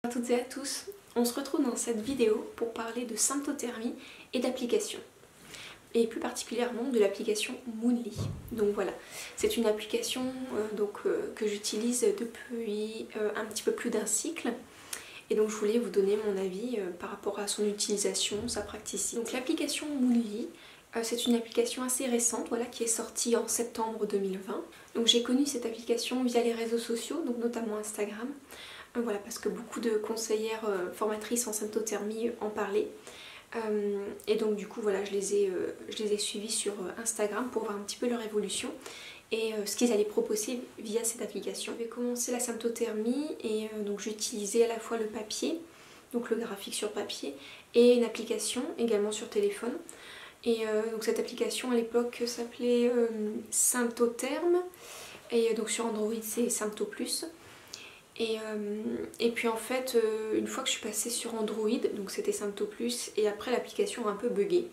Bonjour à toutes et à tous, on se retrouve dans cette vidéo pour parler de symptothermie et d'application. Et plus particulièrement de l'application Moonly. Donc voilà, c'est une application que j'utilise depuis un petit peu plus d'un cycle. Et donc je voulais vous donner mon avis par rapport à son utilisation, sa praticité. Donc l'application Moonly, c'est une application assez récente, voilà, qui est sortie en septembre 2020. Donc j'ai connu cette application via les réseaux sociaux, donc notamment Instagram. Voilà, parce que beaucoup de conseillères formatrices en symptothermie en parlaient. Et donc du coup voilà, je les ai suivis sur Instagram pour voir un petit peu leur évolution et ce qu'ils allaient proposer via cette application. J'ai commencé la symptothermie et donc j'utilisais à la fois le papier, donc le graphique sur papier, et une application également sur téléphone. Et donc cette application à l'époque s'appelait Symptotherm, et donc sur Android c'est Sympto Plus. Et puis en fait, une fois que je suis passée sur Android, donc c'était Sympto Plus, et après l'application a un peu bugué.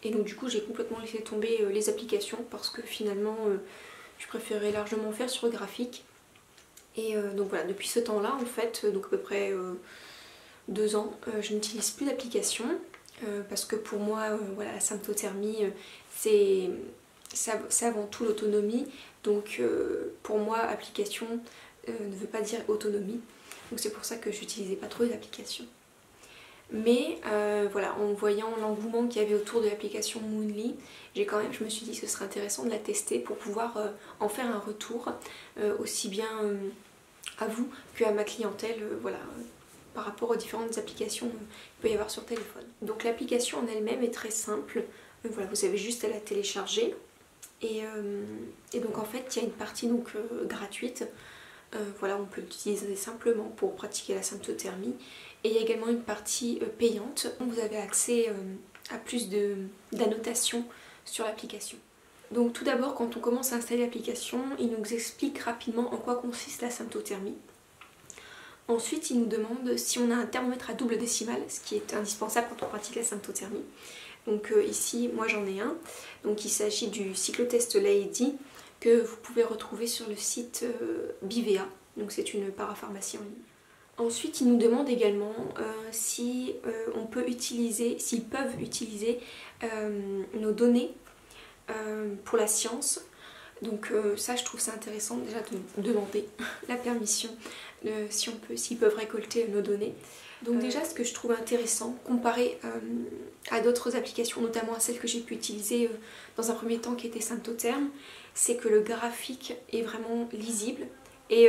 Et donc du coup j'ai complètement laissé tomber les applications parce que finalement je préférais largement faire sur le graphique. Et donc voilà, depuis ce temps-là en fait, donc à peu près 2 ans, je n'utilise plus d'application parce que pour moi, voilà, la symptothermie c'est avant tout l'autonomie. Donc pour moi, application ne veut pas dire autonomie, donc c'est pour ça que j'utilisais pas trop les applications. Mais voilà, en voyant l'engouement qu'il y avait autour de l'application Moonly, je me suis dit que ce serait intéressant de la tester pour pouvoir en faire un retour aussi bien à vous qu'à ma clientèle, voilà, par rapport aux différentes applications qu'il peut y avoir sur téléphone. Donc l'application en elle-même est très simple, voilà, vous avez juste à la télécharger et donc en fait il y a une partie donc gratuite. Voilà, on peut l'utiliser simplement pour pratiquer la symptothermie. Et il y a également une partie payante. Vous avez accès à plus d'annotations sur l'application. Donc tout d'abord, quand on commence à installer l'application, il nous explique rapidement en quoi consiste la symptothermie. Ensuite, il nous demande si on a un thermomètre à double décimale, ce qui est indispensable quand on pratique la symptothermie. Donc ici, moi j'en ai un. Donc il s'agit du cyclotest Lady, que vous pouvez retrouver sur le site Bivea, donc c'est une parapharmacie en ligne. Ensuite, ils nous demandent également si on peut utiliser, s'ils peuvent utiliser nos données pour la science. Donc ça, je trouve ça intéressant déjà de demander la permission s'ils peuvent récolter nos données. Donc déjà, ce que je trouve intéressant, comparé à d'autres applications, notamment à celles que j'ai pu utiliser dans un premier temps qui était Symptotherm, c'est que le graphique est vraiment lisible et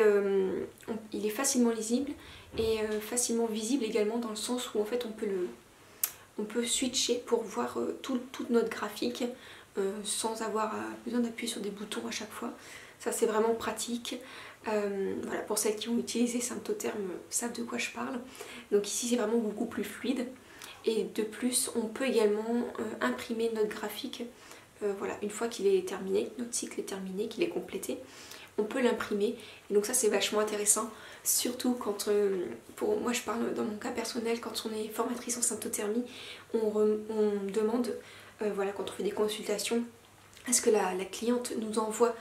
il est facilement lisible et facilement visible également, dans le sens où en fait on peut switcher pour voir toute notre graphique sans avoir besoin d'appuyer sur des boutons à chaque fois. Ça c'est vraiment pratique. Voilà, pour celles qui ont utilisé Symptotherm savent de quoi je parle. Donc ici c'est vraiment beaucoup plus fluide. Et de plus, on peut également imprimer notre graphique. Voilà, une fois qu'il est terminé, notre cycle est terminé, qu'il est complété, on peut l'imprimer. Et donc ça c'est vachement intéressant, surtout quand, pour moi je parle dans mon cas personnel, quand on est formatrice en symptothermie, on demande, voilà, quand on fait des consultations, à ce que la cliente nous envoie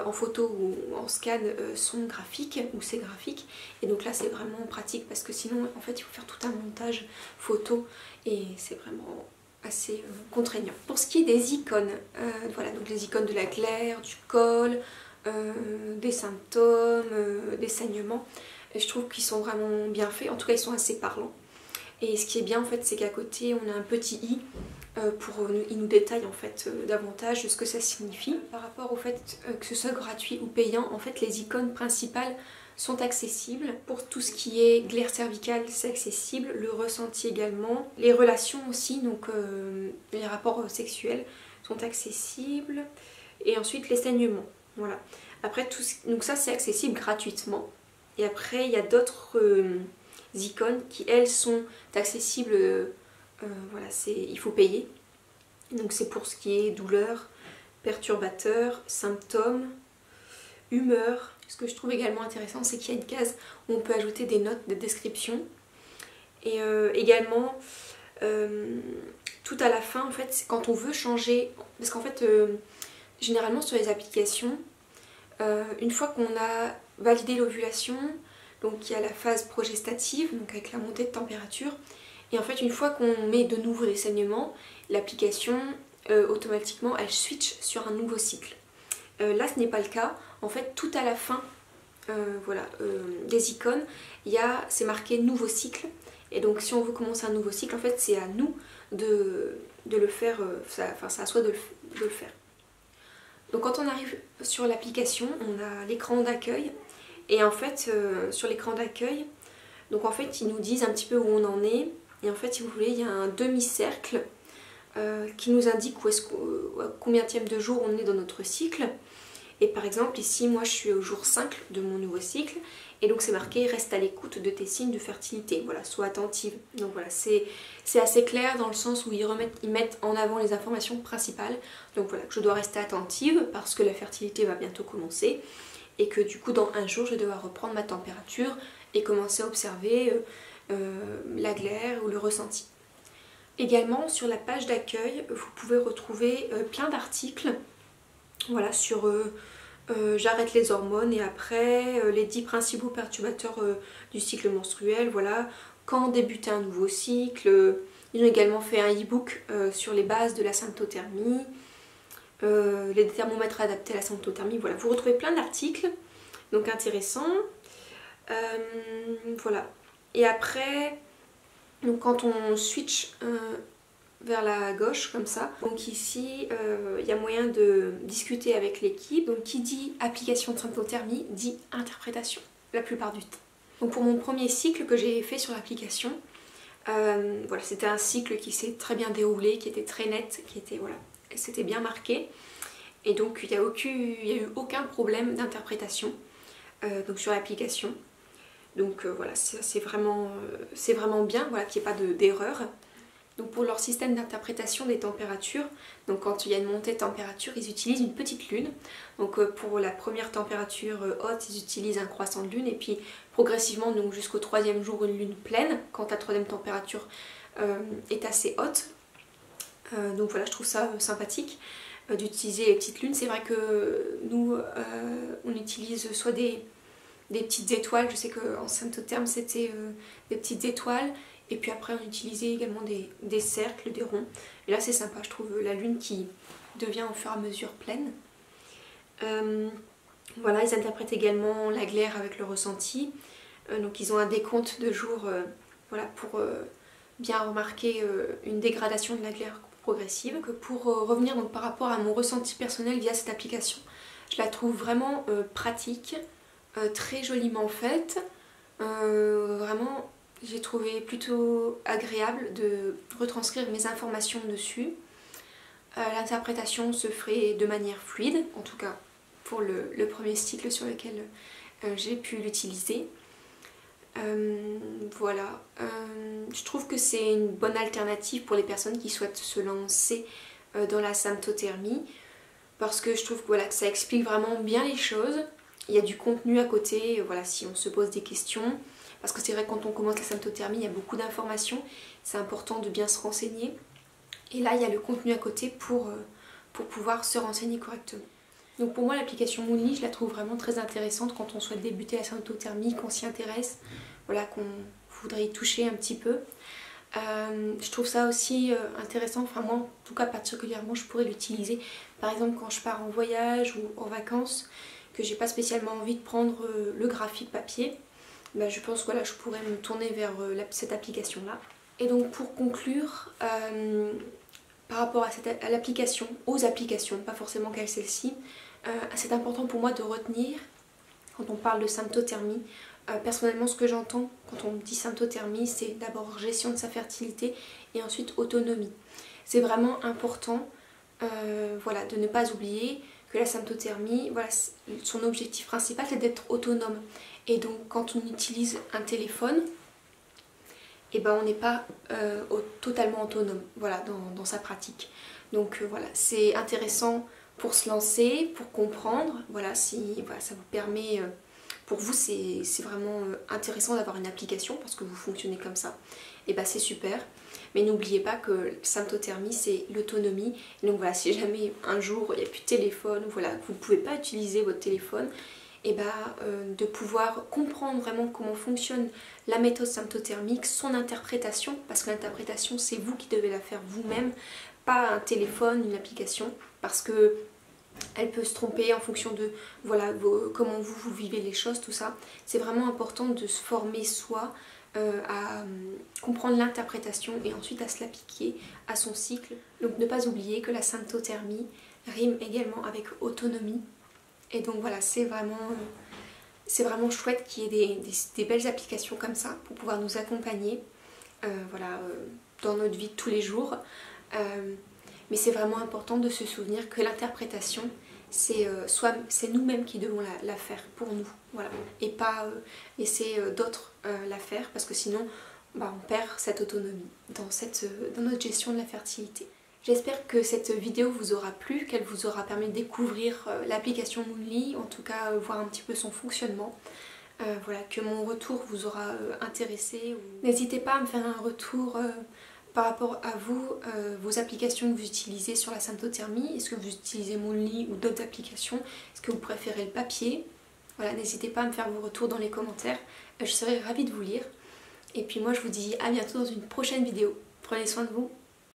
en photo ou en scan son graphique ou ses graphiques. Et donc là c'est vraiment pratique parce que sinon en fait il faut faire tout un montage photo et c'est vraiment assez contraignant. Pour ce qui est des icônes, voilà, donc les icônes de la glaire, du col, des symptômes, des saignements, je trouve qu'ils sont vraiment bien faits, en tout cas ils sont assez parlants. Et ce qui est bien en fait, c'est qu'à côté on a un petit i il nous détaille en fait davantage ce que ça signifie. Par rapport au fait que ce soit gratuit ou payant, en fait les icônes principales sont accessibles. Pour tout ce qui est glaire cervicale, c'est accessible, le ressenti également, les relations aussi, donc les rapports sexuels sont accessibles, et ensuite les saignements. Voilà. Après donc ça c'est accessible gratuitement. Et après il y a d'autres icônes qui elles sont accessibles. Voilà, il faut payer. Donc c'est pour ce qui est douleur, perturbateur, symptômes, humeur. Ce que je trouve également intéressant, c'est qu'il y a une case où on peut ajouter des notes de description. Et également, tout à la fin, en fait, quand on veut changer, parce qu'en fait, généralement sur les applications, une fois qu'on a validé l'ovulation, Donc il y a la phase progestative, donc avec la montée de température. Et en fait une fois qu'on met de nouveau des saignements, l'application automatiquement elle switch sur un nouveau cycle. Là ce n'est pas le cas. En fait tout à la fin des icônes, c'est marqué nouveau cycle. Et donc si on veut commencer un nouveau cycle, en fait c'est à nous de le faire, c'est à soi de le faire. Donc quand on arrive sur l'application, on a l'écran d'accueil. Et en fait sur l'écran d'accueil, donc en fait ils nous disent un petit peu où on en est. Et en fait si vous voulez, il y a un demi-cercle qui nous indique combienième de jour on est dans notre cycle. Et par exemple ici moi je suis au jour 5 de mon nouveau cycle et donc c'est marqué reste à l'écoute de tes signes de fertilité, voilà, sois attentive. Donc voilà, c'est assez clair dans le sens où ils mettent en avant les informations principales. Donc voilà, je dois rester attentive parce que la fertilité va bientôt commencer et que du coup dans un jour je vais devoir reprendre ma température et commencer à observer la glaire ou le ressenti. Également sur la page d'accueil vous pouvez retrouver plein d'articles, voilà, sur j'arrête les hormones et après les 10 principaux perturbateurs du cycle menstruel, voilà, quand débuter un nouveau cycle. Ils ont également fait un e-book sur les bases de la symptothermie, les thermomètres adaptés à la symptothermie, voilà, vous retrouvez plein d'articles, donc intéressants. Voilà, et après, donc quand on switch vers la gauche comme ça, donc ici il y a moyen de discuter avec l'équipe. Donc qui dit application de symptothermie dit interprétation la plupart du temps. Donc pour mon premier cycle que j'ai fait sur l'application, voilà, c'était un cycle qui s'est très bien déroulé, qui était très net, qui était, voilà, c'était bien marqué et donc il n'y a eu aucun problème d'interprétation donc sur l'application. Donc voilà, c'est vraiment bien, voilà, qu'il n'y ait pas d'erreur. Donc pour leur système d'interprétation des températures, donc quand il y a une montée de température, ils utilisent une petite lune. Donc pour la première température haute, ils utilisent un croissant de lune et puis progressivement, donc jusqu'au 3e jour, une lune pleine quand la 3e température est assez haute. Donc voilà, je trouve ça sympathique d'utiliser les petites lunes. C'est vrai que nous, on utilise soit des petites étoiles, je sais qu'en symptotherme c'était des petites étoiles. Et puis après on utilisait également des cercles, des ronds. Et là c'est sympa, je trouve, la lune qui devient au fur et à mesure pleine. Voilà, ils interprètent également la glaire avec le ressenti. Donc ils ont un décompte de jours voilà, pour bien remarquer une dégradation de la glaire progressive. Pour revenir donc par rapport à mon ressenti personnel via cette application, je la trouve vraiment pratique, très joliment faite, vraiment. J'ai trouvé plutôt agréable de retranscrire mes informations dessus. L'interprétation se ferait de manière fluide, en tout cas pour le premier cycle sur lequel j'ai pu l'utiliser. Voilà, je trouve que c'est une bonne alternative pour les personnes qui souhaitent se lancer dans la symptothermie parce que je trouve que, voilà, que ça explique vraiment bien les choses. Il y a du contenu à côté, voilà, si on se pose des questions. Parce que c'est vrai que quand on commence la symptothermie, il y a beaucoup d'informations, c'est important de bien se renseigner. Et là, il y a le contenu à côté pour pouvoir se renseigner correctement. Donc pour moi, l'application Moonly, je la trouve vraiment très intéressante quand on souhaite débuter la symptothermie, qu'on s'y intéresse, voilà, qu'on voudrait y toucher un petit peu. Je trouve ça aussi intéressant, enfin moi en tout cas particulièrement, je pourrais l'utiliser par exemple quand je pars en voyage ou en vacances, que j'ai pas spécialement envie de prendre le graphique papier. Bah, je pense que voilà, je pourrais me tourner vers cette application là. Et donc pour conclure, par rapport à l'application, aux applications, pas forcément qu'à celle-ci, c'est important pour moi de retenir quand on parle de symptothermie. Personnellement, ce que j'entends quand on me dit symptothermie, c'est d'abord gestion de sa fertilité et ensuite autonomie. C'est vraiment important voilà, de ne pas oublier que la symptothermie, voilà, son objectif principal c'est d'être autonome. Et donc quand on utilise un téléphone, eh ben, on n'est pas totalement autonome, voilà, dans sa pratique. Donc voilà, c'est intéressant pour se lancer, pour comprendre, voilà, si voilà, ça vous permet, pour vous c'est vraiment intéressant d'avoir une application parce que vous fonctionnez comme ça, et ben c'est super. Mais n'oubliez pas que symptothermie c'est l'autonomie. Donc voilà, si jamais un jour il n'y a plus de téléphone, voilà, vous ne pouvez pas utiliser votre téléphone, et de pouvoir comprendre vraiment comment fonctionne la méthode symptothermique, son interprétation, parce que l'interprétation c'est vous qui devez la faire vous-même, pas un téléphone, une application, parce que elle peut se tromper en fonction de voilà, comment vous vivez les choses, tout ça. C'est vraiment important de se former soi à comprendre l'interprétation et ensuite à se l'appliquer à son cycle. Donc ne pas oublier que la symptothermie rime également avec autonomie. Et donc voilà, c'est vraiment chouette qu'il y ait des belles applications comme ça pour pouvoir nous accompagner dans notre vie de tous les jours. Mais c'est vraiment important de se souvenir que l'interprétation, c'est nous-mêmes qui devons la faire pour nous, voilà, et pas laisser d'autres la faire, parce que sinon on perd cette autonomie dans notre gestion de la fertilité. J'espère que cette vidéo vous aura plu, qu'elle vous aura permis de découvrir l'application Moonly, en tout cas voir un petit peu son fonctionnement. Voilà, que mon retour vous aura intéressé. N'hésitez pas à me faire un retour par rapport à vous, vos applications que vous utilisez sur la symptothermie. Est-ce que vous utilisez Moonly ou d'autres applications? Est-ce que vous préférez le papier? Voilà, n'hésitez pas à me faire vos retours dans les commentaires. Je serai ravie de vous lire. Et puis moi je vous dis à bientôt dans une prochaine vidéo. Prenez soin de vous.